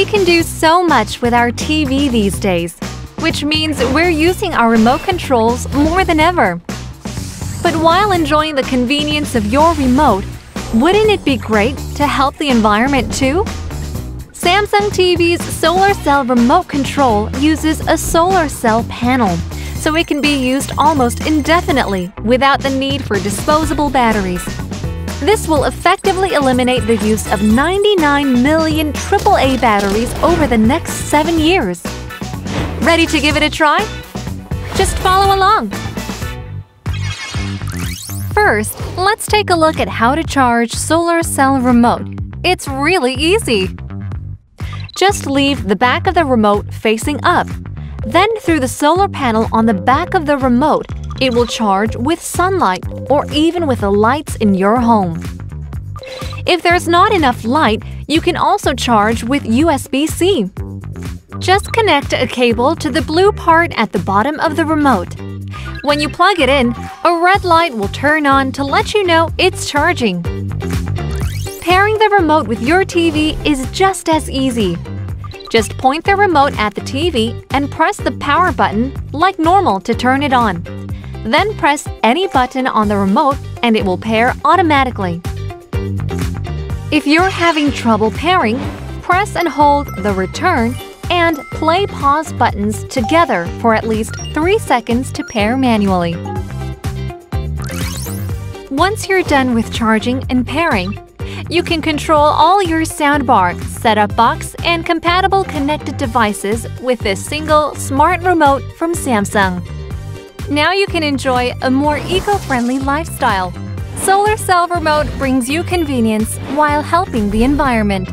can do so much with our TV these days, which means we're using our remote controls more than ever. But while enjoying the convenience of your remote, wouldn't it be great to help the environment too? Samsung TV's SolarCell Remote control uses a solar cell panel, so it can be used almost indefinitely without the need for disposable batteries. This will effectively eliminate the use of 99 million AAA batteries over the next 7 years. Ready to give it a try? Just follow along. First, let's take a look at how to charge SolarCell Remote. It's really easy. Just leave the back of the remote facing up. Then through the solar panel on the back of the remote, it will charge with sunlight or even with the lights in your home. If there's not enough light, you can also charge with USB-C. Just connect a cable to the blue part at the bottom of the remote. When you plug it in, a red light will turn on to let you know it's charging. Pairing the remote with your TV is just as easy. Just point the remote at the TV and press the power button like normal to turn it on. Then press any button on the remote and it will pair automatically. If you're having trouble pairing, press and hold the return and play pause buttons together for at least 3 seconds to pair manually. Once you're done with charging and pairing, you can control all your soundbar, set-top box, and compatible connected devices with this single smart remote from Samsung. Now you can enjoy a more eco-friendly lifestyle. SolarCell Remote brings you convenience while helping the environment.